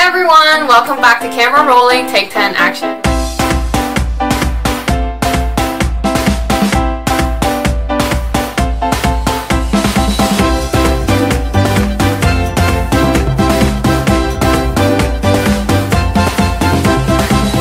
everyone, welcome back to Camera Rolling, Take 10 Action.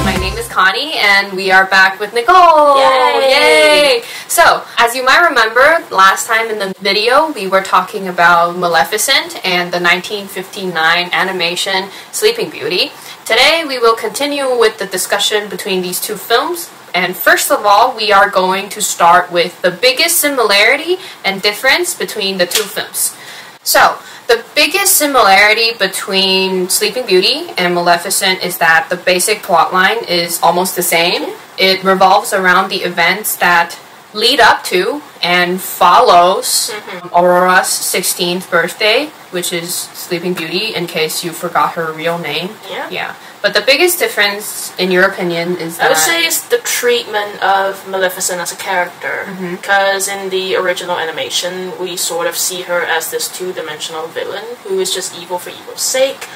My name is Connie and we are back with Nicole. Yay! So, as you might remember, last time in the video we were talking about Maleficent and the 1959 animation Sleeping Beauty. Today we will continue with the discussion between these two films. And first of all, we are going to start with the biggest similarity and difference between the two films. So, the biggest similarity between Sleeping Beauty and Maleficent is that the basic plotline is almost the same. It revolves around the events that lead up to and follows Aurora's 16th birthday, which is Sleeping Beauty, in case you forgot her real name. Yeah. But the biggest difference, in your opinion, is that... I would say it's the treatment of Maleficent as a character. Because in the original animation, we sort of see her as this two-dimensional villain who is just evil for evil's sake.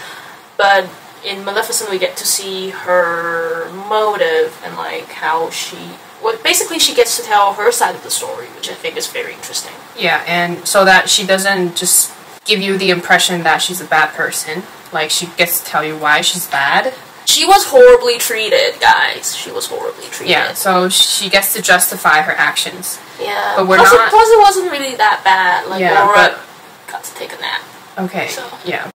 But in Maleficent, we get to see her motive and like how she... Well, basically, she gets to tell her side of the story, which I think is very interesting. Yeah, and so that she doesn't just give you the impression that she's a bad person. Like, she gets to tell you why she's bad. She was horribly treated, guys. She was horribly treated. Yeah, so she gets to justify her actions. Yeah. But we're plus not... Plus, it wasn't really that bad. Like, yeah, Laura got to take a nap. Okay, so. Yeah.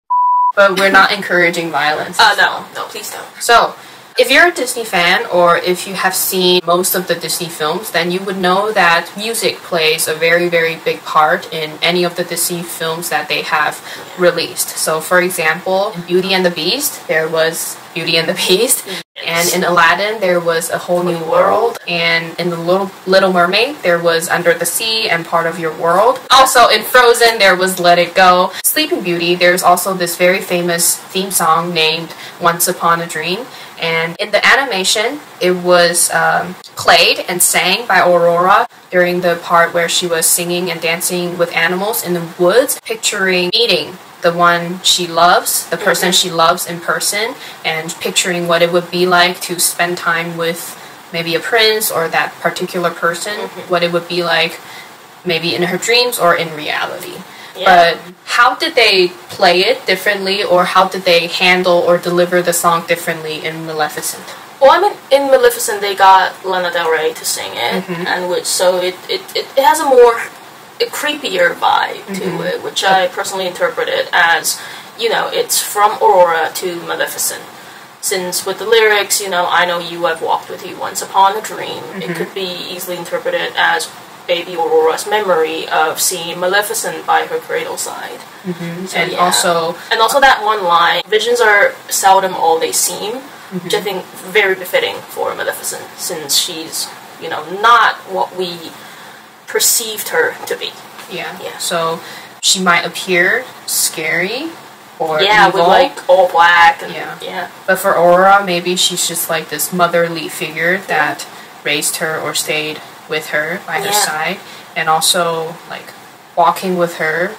But we're not encouraging violence. No, please don't. So, if you're a Disney fan, or if you have seen most of the Disney films, then you would know that music plays a very, very big part in any of the Disney films that they have released. So, for example, in Beauty and the Beast, there was Beauty and the Beast, and in Aladdin, there was A Whole New World, and in The Little Mermaid, there was Under the Sea and Part of Your World. Also, in Frozen, there was Let It Go. Sleeping Beauty, there's also this very famous theme song named Once Upon a Dream. And in the animation, it was played and sang by Aurora during the part where she was singing and dancing with animals in the woods, picturing meeting the one she loves, the person she loves in person, and picturing what it would be like to spend time with maybe a prince or that particular person, what it would be like maybe in her dreams or in reality. But how did they play it differently, or how did they handle or deliver the song differently in Maleficent? Well, I mean, in Maleficent, they got Lana Del Rey to sing it, and so it has a creepier vibe to it, which I personally interpret it as, you know, it's from Aurora to Maleficent. Since with the lyrics, you know, I know you, I've walked with you once upon a dream, it could be easily interpreted as baby Aurora's memory of seeing Maleficent by her cradle side. So, and also that one line, visions are seldom all they seem, which I think very befitting for Maleficent, since she's, you know, not what we perceived her to be. Yeah. So she might appear scary or evil. With like all black and But for Aurora, maybe she's just like this motherly figure that raised her or stayed with her by her side, and also like walking with her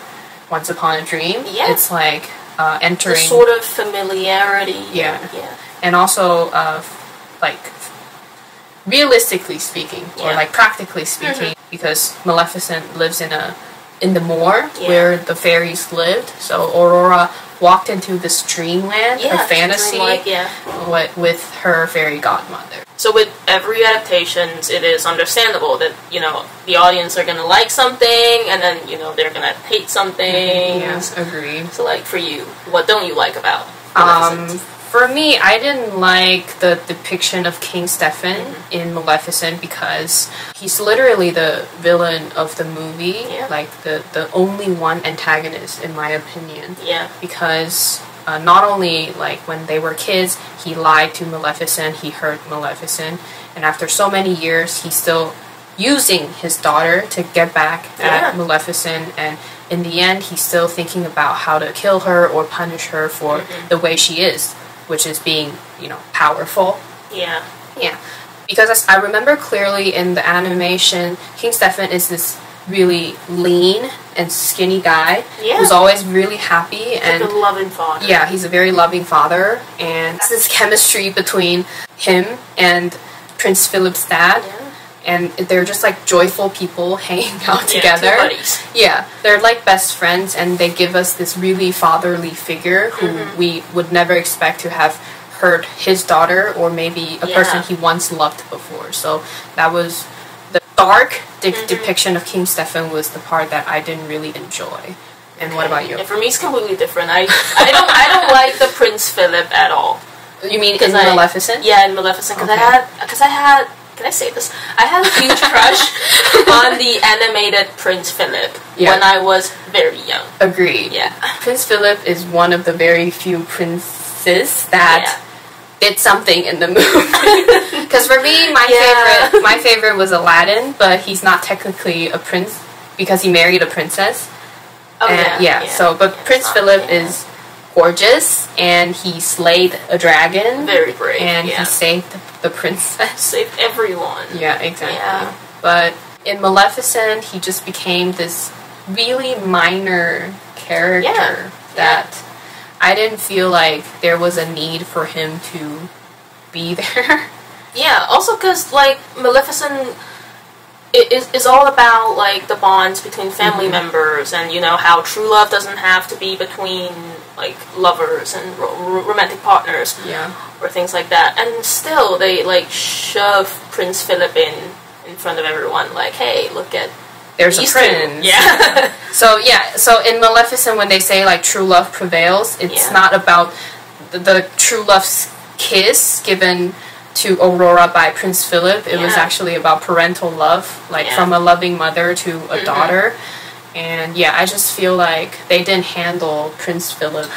once upon a dream. It's like entering the sort of familiarity. And also like realistically speaking, or like practically speaking, because Maleficent lives in the moor where the fairies lived. So Aurora walked into this dreamland, her fantasy, with her fairy godmother. So with every adaptation, it is understandable that, you know, the audience are going to like something, and then, you know, they're going to hate something. Yes, agreed. So, like, for you, what don't you like about Maleficent? For me, I didn't like the depiction of King Stefan in Maleficent, because he's literally the villain of the movie, like the only one antagonist, in my opinion. Because not only like when they were kids, he lied to Maleficent, he hurt Maleficent, and after so many years, he's still using his daughter to get back at Maleficent, and in the end, he's still thinking about how to kill her or punish her for the way she is, which is being, you know, powerful. Because I remember clearly in the animation, King Stefan is this really lean and skinny guy Yeah. who's always really happy and like a loving father. Yeah, he's a very loving father, and this chemistry between him and Prince Philip's dad. Yeah. And they're just like joyful people hanging out together. Two buddies. Yeah, they're like best friends, and they give us this really fatherly figure who we would never expect to have hurt his daughter or maybe a person he once loved before. So that was the dark depiction of King Stefan was the part that I didn't really enjoy. And what about you? Yeah, for me, it's completely different. I don't like the Prince Philip at all. You mean in Maleficent? Yeah, in Maleficent, because I had. Can I say this? I had a huge crush on the animated Prince Philip when I was very young. Agreed. Yeah. Prince Philip is one of the very few princes that did something in the movie. Because for me, my favorite was Aladdin, but he's not technically a prince because he married a princess. Oh, but Prince Philip is gorgeous, and he slayed a dragon. Very brave. And he saved the princess. Saved everyone. Yeah, exactly. Yeah. But in Maleficent, he just became this really minor character that I didn't feel like there was a need for him to be there. Yeah, also because, like, Maleficent is all about, like, the bonds between family members and, you know, how true love doesn't have to be between, like, lovers and romantic partners. Yeah. Or things like that. And still, they, like, shove Prince Philip in front of everyone. Like, hey, look at there's a prince. Yeah. So in Maleficent, when they say, like, true love prevails, it's not about the true love's kiss given to Aurora by Prince Philip. It was actually about parental love, like from a loving mother to a daughter. And I just feel like they didn't handle Prince Philip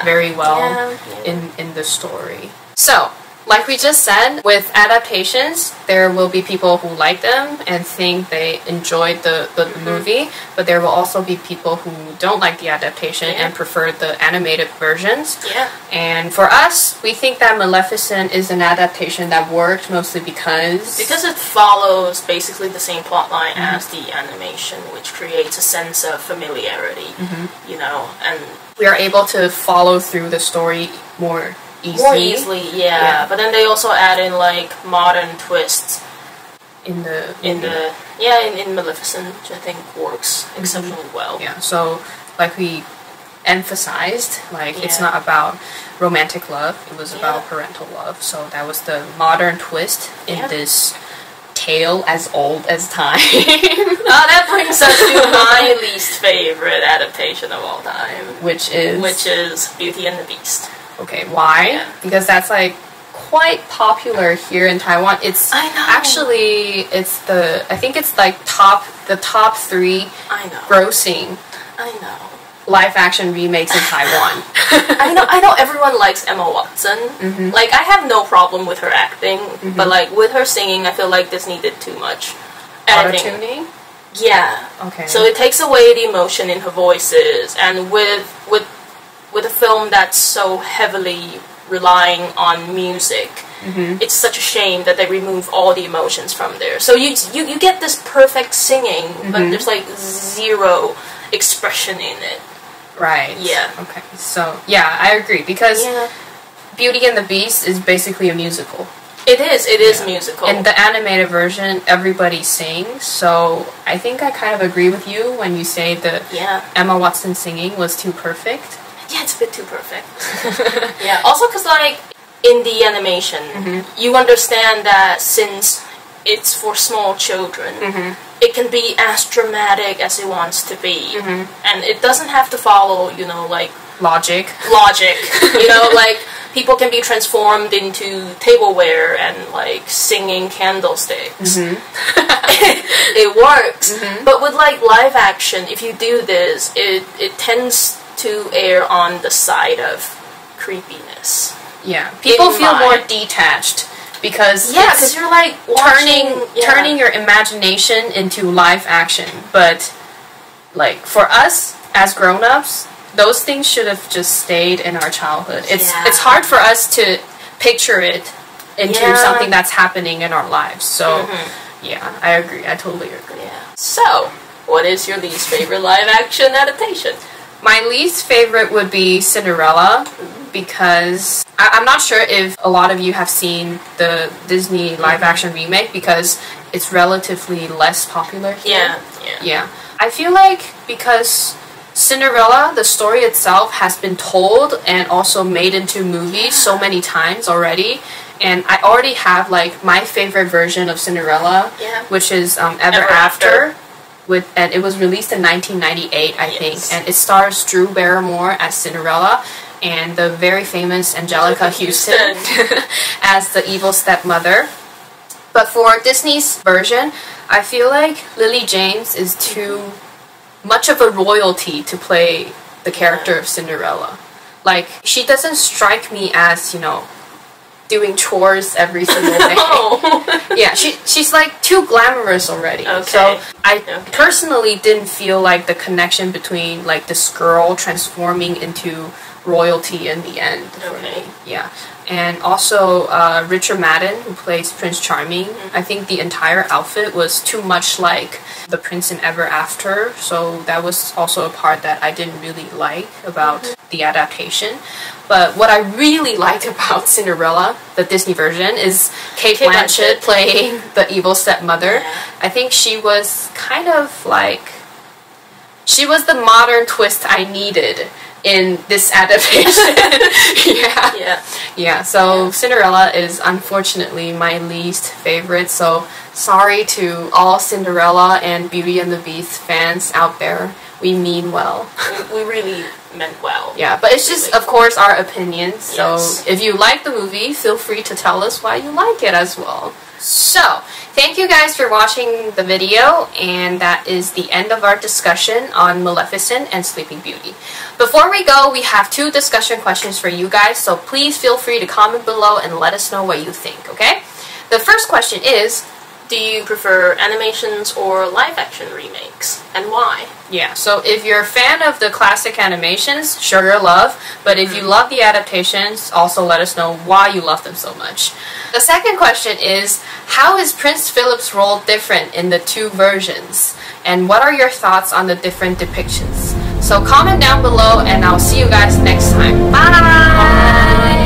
very well in the story. So, like we just said, with adaptations, there will be people who like them and think they enjoyed the movie, but there will also be people who don't like the adaptation and prefer the animated versions. Yeah. And for us, we think that Maleficent is an adaptation that worked mostly because it follows basically the same plotline as the animation, which creates a sense of familiarity, you know, and we are able to follow through the story more easily, but then they also add in, like, modern twists in Maleficent, which I think works exceptionally well. Yeah, so like we emphasized, like it's not about romantic love, it was about parental love. So that was the modern twist in this tale as old as time. That brings us to my least favorite adaptation of all time, which is Beauty and the Beast. Okay, why? Yeah. Because that's, like, quite popular here in Taiwan. It's actually I think it's like the top 3 grossing live action remakes in Taiwan. I know everyone likes Emma Watson. Like, I have no problem with her acting, but, like, with her singing, I feel like this needed too much auto-tuning. Yeah. Okay. So it takes away the emotion in her voices, and with a film that's so heavily relying on music, it's such a shame that they remove all the emotions from there. So you get this perfect singing, but there's, like, zero expression in it. Right. Yeah. Okay. So, I agree, because Beauty and the Beast is basically a musical. It is musical. In the animated version, everybody sings, so I think I kind of agree with you when you say that Emma Watson singing was too perfect. Yeah, it's a bit too perfect. Also because, like, in the animation, you understand that since it's for small children, it can be as dramatic as it wants to be. And it doesn't have to follow, you know, like... Logic. You know, like, people can be transformed into tableware and, like, singing candlesticks. It works. But with, like, live action, if you do this, it tends to err on the side of creepiness. Yeah, people feel more detached because you're like turning your imagination into live action. But, like, for us as grown-ups, those things should have just stayed in our childhood. It's hard for us to picture it into something that's happening in our lives. So I agree. I totally agree. So what is your least favorite live-action adaptation? My least favorite would be Cinderella, because I'm not sure if a lot of you have seen the Disney live-action remake, because it's relatively less popular here. Yeah. I feel like because Cinderella, the story itself has been told and also made into movies so many times already, and I already have like my favorite version of Cinderella, which is Ever After. And it was released in 1998, I think, and it stars Drew Barrymore as Cinderella and the very famous Angelica Houston as the evil stepmother. But for Disney's version, I feel like Lily James is too much of a royalty to play the character of Cinderella. Like, she doesn't strike me as, you know, doing chores every single day. Yeah, she's like too glamorous already. So I personally didn't feel like the connection between like this girl transforming into royalty in the end for me. Yeah. And also Richard Madden, who plays Prince Charming, I think the entire outfit was too much like the Prince in Ever After, so that was also a part that I didn't really like about the adaptation. But what I really liked about Cinderella, the Disney version, is Kate Blanchett playing the evil stepmother. I think she was kind of like, she was the modern twist I needed in this adaptation. So Cinderella is unfortunately my least favorite, so sorry to all Cinderella and Beauty and the Beast fans out there. We mean well. We really meant well. Yeah, but it's just, of course, our opinions. So if you like the movie, feel free to tell us why you like it as well. So, thank you guys for watching the video, and that is the end of our discussion on Maleficent and Sleeping Beauty. Before we go, we have 2 discussion questions for you guys, so please feel free to comment below and let us know what you think, okay? The first question is, do you prefer animations or live-action remakes, and why? Yeah, so if you're a fan of the classic animations, show your love, but if you love the adaptations, also let us know why you love them so much. The second question is, how is Prince Philip's role different in the 2 versions? And what are your thoughts on the different depictions? So comment down below, and I'll see you guys next time. Bye!